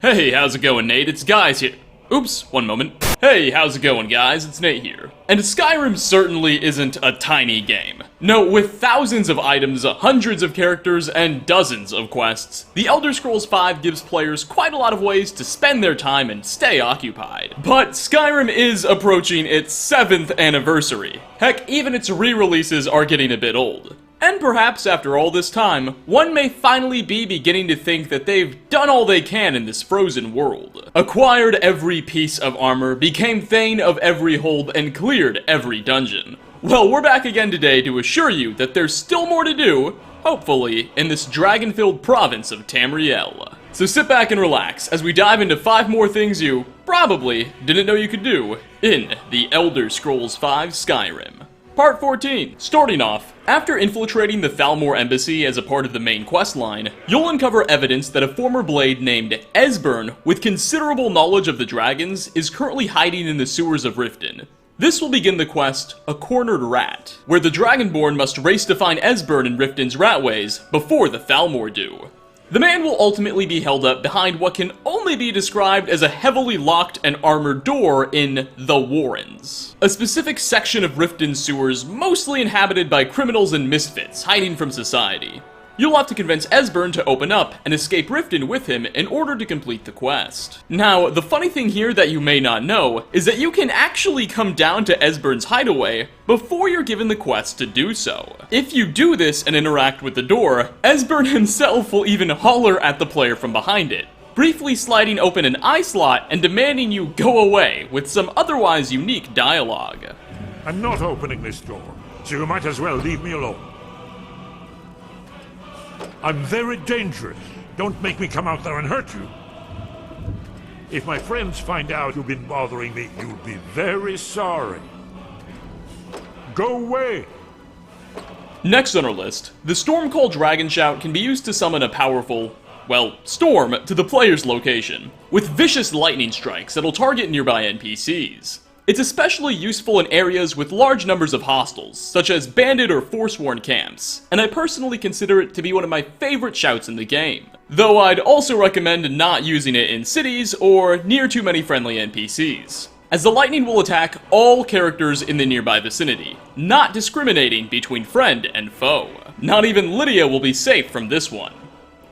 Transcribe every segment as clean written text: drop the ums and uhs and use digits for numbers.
Hey, how's it going, Nate? It's Guys here. Oops, one moment. Hey, how's it going, guys? It's Nate here. And Skyrim certainly isn't a tiny game. No, with thousands of items, hundreds of characters, and dozens of quests, The Elder Scrolls V gives players quite a lot of ways to spend their time and stay occupied. But Skyrim is approaching its 7th anniversary. Heck, even its re-releases are getting a bit old. And perhaps after all this time, one may finally be beginning to think that they've done all they can in this frozen world. Acquired every piece of armor, became Thane of every hold, and cleared every dungeon. Well, we're back again today to assure you that there's still more to do, hopefully, in this dragon-filled province of Tamriel. So sit back and relax as we dive into 5 more things you probably didn't know you could do in The Elder Scrolls V Skyrim. Part 14. Starting off, after infiltrating the Thalmor embassy as a part of the main questline, you'll uncover evidence that a former blade named Esbern, with considerable knowledge of the dragons, is currently hiding in the sewers of Riften. This will begin the quest, A Cornered Rat, where the Dragonborn must race to find Esbern in Riften's ratways before the Thalmor do. The man will ultimately be held up behind what can only be described as a heavily locked and armored door in the Warrens, a specific section of Riften's sewers mostly inhabited by criminals and misfits hiding from society. You'll have to convince Esbern to open up and escape Riften with him in order to complete the quest. Now, the funny thing here that you may not know is that you can actually come down to Esbern's hideaway before you're given the quest to do so. If you do this and interact with the door, Esbern himself will even holler at the player from behind it, briefly sliding open an eye slot and demanding you go away with some otherwise unique dialogue. I'm not opening this door, so you might as well leave me alone. I'm very dangerous. Don't make me come out there and hurt you. If my friends find out you've been bothering me, you'll be very sorry. Go away! Next on our list, the Stormcall Dragon Shout can be used to summon a powerful, well, storm to the player's location, with vicious lightning strikes that'll target nearby NPCs. It's especially useful in areas with large numbers of hostiles, such as bandit or forsworn camps, and I personally consider it to be one of my favorite shouts in the game. Though I'd also recommend not using it in cities or near too many friendly NPCs, as the lightning will attack all characters in the nearby vicinity, not discriminating between friend and foe. Not even Lydia will be safe from this one.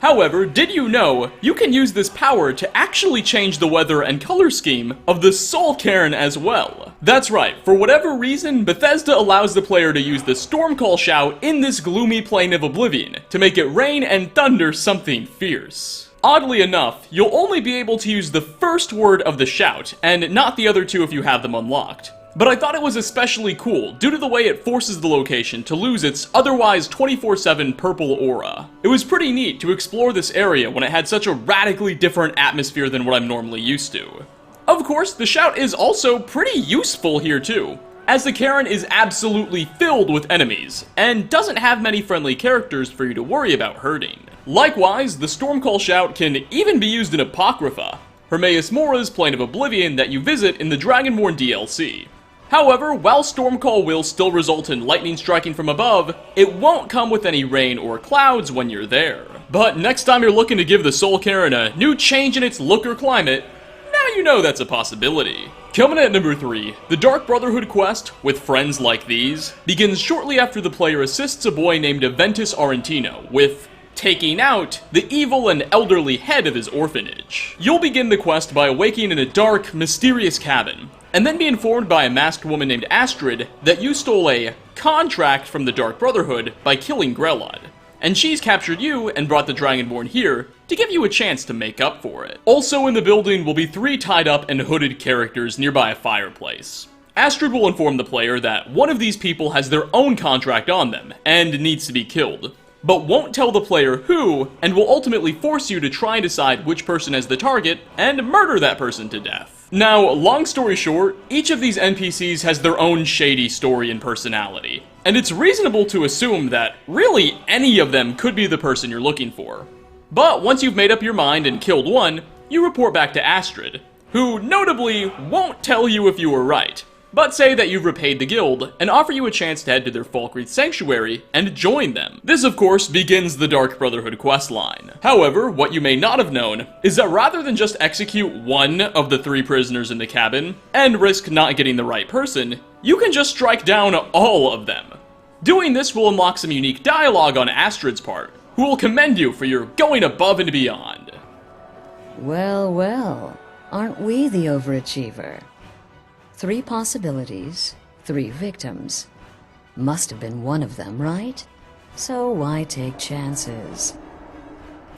However, did you know you can use this power to actually change the weather and color scheme of the Soul Cairn as well? That's right, for whatever reason, Bethesda allows the player to use the Stormcall Shout in this gloomy plane of oblivion to make it rain and thunder something fierce. Oddly enough, you'll only be able to use the first word of the shout, and not the other two if you have them unlocked. But I thought it was especially cool due to the way it forces the location to lose its otherwise 24/7 purple aura. It was pretty neat to explore this area when it had such a radically different atmosphere than what I'm normally used to. Of course, the shout is also pretty useful here too, as the Cairn is absolutely filled with enemies, and doesn't have many friendly characters for you to worry about hurting. Likewise, the Stormcall Shout can even be used in Apocrypha, Hermaeus Mora's Plane of Oblivion that you visit in the Dragonborn DLC. However, while Stormcall will still result in lightning striking from above, it won't come with any rain or clouds when you're there. But next time you're looking to give the Soul Cairn a new change in its look or climate, now you know that's a possibility. Coming at number 3, the Dark Brotherhood quest, With Friends Like These, begins shortly after the player assists a boy named Aventus Aurentino with taking out the evil and elderly head of his orphanage. You'll begin the quest by awaking in a dark, mysterious cabin, and then be informed by a masked woman named Astrid that you stole a contract from the Dark Brotherhood by killing Grelod, and she's captured you and brought the Dragonborn here to give you a chance to make up for it. Also in the building will be 3 tied up and hooded characters nearby a fireplace. Astrid will inform the player that one of these people has their own contract on them and needs to be killed, but won't tell the player who, and will ultimately force you to try and decide which person is the target and murder that person to death. Now, long story short, each of these NPCs has their own shady story and personality, and it's reasonable to assume that really any of them could be the person you're looking for. But once you've made up your mind and killed one, you report back to Astrid, who notably won't tell you if you were right, but say that you've repaid the guild and offer you a chance to head to their Falkreath Sanctuary and join them. This, of course, begins the Dark Brotherhood questline. However, what you may not have known is that rather than just execute one of the 3 prisoners in the cabin and risk not getting the right person, you can just strike down all of them. Doing this will unlock some unique dialogue on Astrid's part, who will commend you for your going above and beyond. Well, well, aren't we the overachiever? 3 possibilities, 3 victims. Must have been one of them, right? So why take chances?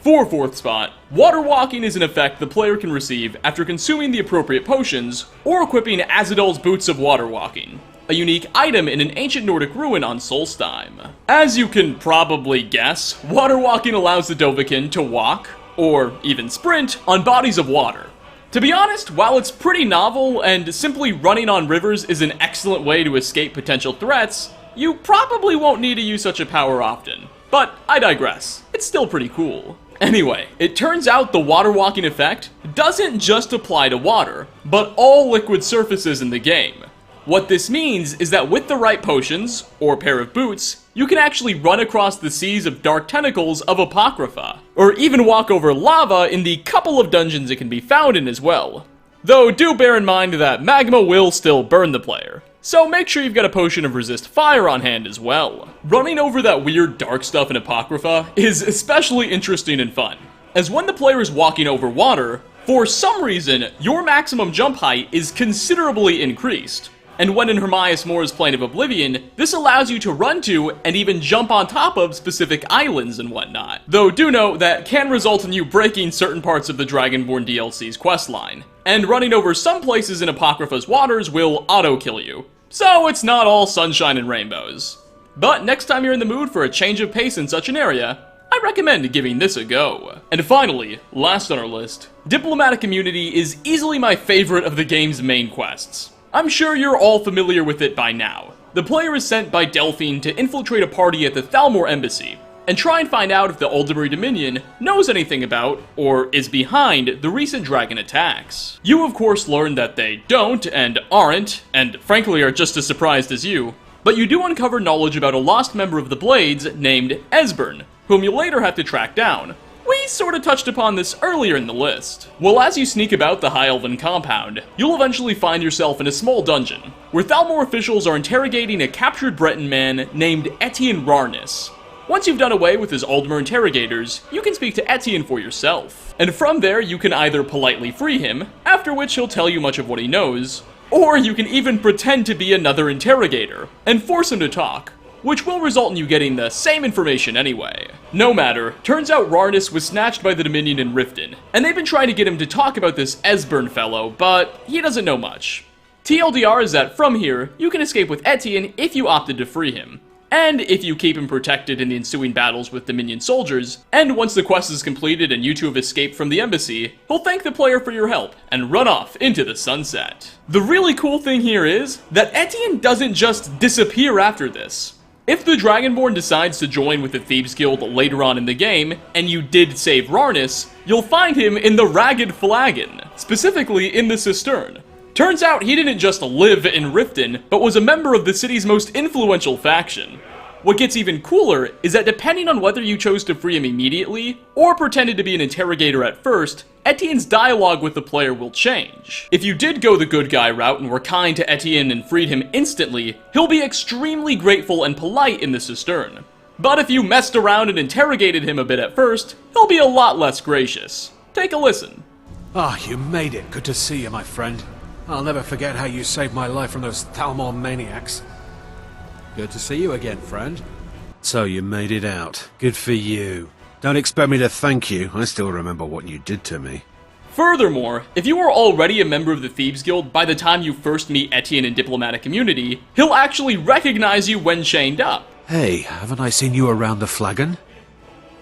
For 4th spot, water walking is an effect the player can receive after consuming the appropriate potions or equipping Azadol's Boots of Water Walking, a unique item in an ancient Nordic ruin on Solstheim. As you can probably guess, water walking allows the Dovahkiin to walk, or even sprint, on bodies of water. To be honest, while it's pretty novel and simply running on rivers is an excellent way to escape potential threats, you probably won't need to use such a power often. But I digress, it's still pretty cool. Anyway, it turns out the water walking effect doesn't just apply to water, but all liquid surfaces in the game. What this means is that with the right potions, or pair of boots, you can actually run across the seas of dark tentacles of Apocrypha, or even walk over lava in the couple of dungeons it can be found in as well. Though do bear in mind that magma will still burn the player, so make sure you've got a potion of resist fire on hand as well. Running over that weird dark stuff in Apocrypha is especially interesting and fun, as when the player is walking over water, for some reason, your maximum jump height is considerably increased. And when in Hermias More's Plane of Oblivion, this allows you to run to and even jump on top of specific islands and whatnot. Though do note that can result in you breaking certain parts of the Dragonborn DLC's questline, and running over some places in Apocrypha's waters will auto-kill you. So it's not all sunshine and rainbows. But next time you're in the mood for a change of pace in such an area, I recommend giving this a go. And finally, last on our list, Diplomatic Immunity is easily my favorite of the game's main quests. I'm sure you're all familiar with it by now. The player is sent by Delphine to infiltrate a party at the Thalmor Embassy, and try and find out if the Aldemir Dominion knows anything about, or is behind, the recent dragon attacks. You of course learn that they don't, and aren't, and frankly are just as surprised as you, but you do uncover knowledge about a lost member of the Blades named Esbern, whom you'll later have to track down. We sort of touched upon this earlier in the list. Well, as you sneak about the High Elven compound, you'll eventually find yourself in a small dungeon, where Thalmor officials are interrogating a captured Breton man named Etienne Rarnis. Once you've done away with his Aldmer interrogators, you can speak to Etienne for yourself. And from there, you can either politely free him, after which he'll tell you much of what he knows, or you can even pretend to be another interrogator, and force him to talk, which will result in you getting the same information anyway. No matter, turns out Rarnis was snatched by the Dominion in Riften, and they've been trying to get him to talk about this Esbern fellow, but he doesn't know much. TLDR is that from here, you can escape with Etienne if you opted to free him, and if you keep him protected in the ensuing battles with Dominion soldiers, and once the quest is completed and you two have escaped from the embassy, he'll thank the player for your help, and run off into the sunset. The really cool thing here is that Etienne doesn't just disappear after this. If the Dragonborn decides to join with the Thieves Guild later on in the game, and you did save Rarnis, you'll find him in the Ragged Flagon, specifically in the Cistern. Turns out he didn't just live in Riften, but was a member of the city's most influential faction. What gets even cooler is that depending on whether you chose to free him immediately, or pretended to be an interrogator at first, Etienne's dialogue with the player will change. If you did go the good guy route and were kind to Etienne and freed him instantly, he'll be extremely grateful and polite in the Cistern. But if you messed around and interrogated him a bit at first, he'll be a lot less gracious. Take a listen. Ah, you made it. Good to see you, my friend. I'll never forget how you saved my life from those Thalmor maniacs. Good to see you again, friend. So you made it out. Good for you. Don't expect me to thank you. I still remember what you did to me. Furthermore, if you are already a member of the Thieves Guild by the time you first meet Etienne in Diplomatic Immunity, he'll actually recognize you when chained up. Hey, haven't I seen you around the flagon?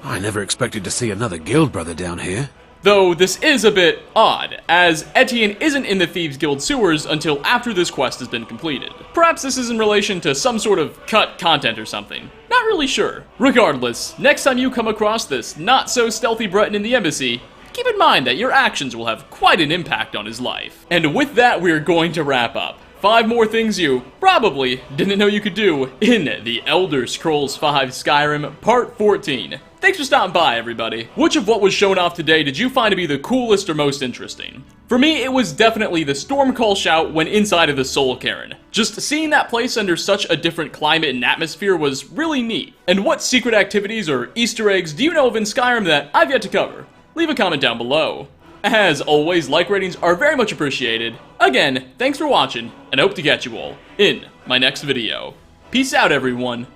I never expected to see another guild brother down here. Though this is a bit odd, as Etienne isn't in the Thieves Guild sewers until after this quest has been completed. Perhaps this is in relation to some sort of cut content or something. Not really sure. Regardless, next time you come across this not-so-stealthy Breton in the embassy, keep in mind that your actions will have quite an impact on his life. And with that, we're going to wrap up. 5 more things you probably didn't know you could do in The Elder Scrolls V Skyrim Part 14. Thanks for stopping by, everybody. Which of what was shown off today did you find to be the coolest or most interesting? For me, it was definitely the Stormcall shout when inside of the Soul Cairn. Just seeing that place under such a different climate and atmosphere was really neat. And what secret activities or Easter eggs do you know of in Skyrim that I've yet to cover? Leave a comment down below. As always, like ratings are very much appreciated. Again, thanks for watching, and I hope to catch you all in my next video. Peace out, everyone.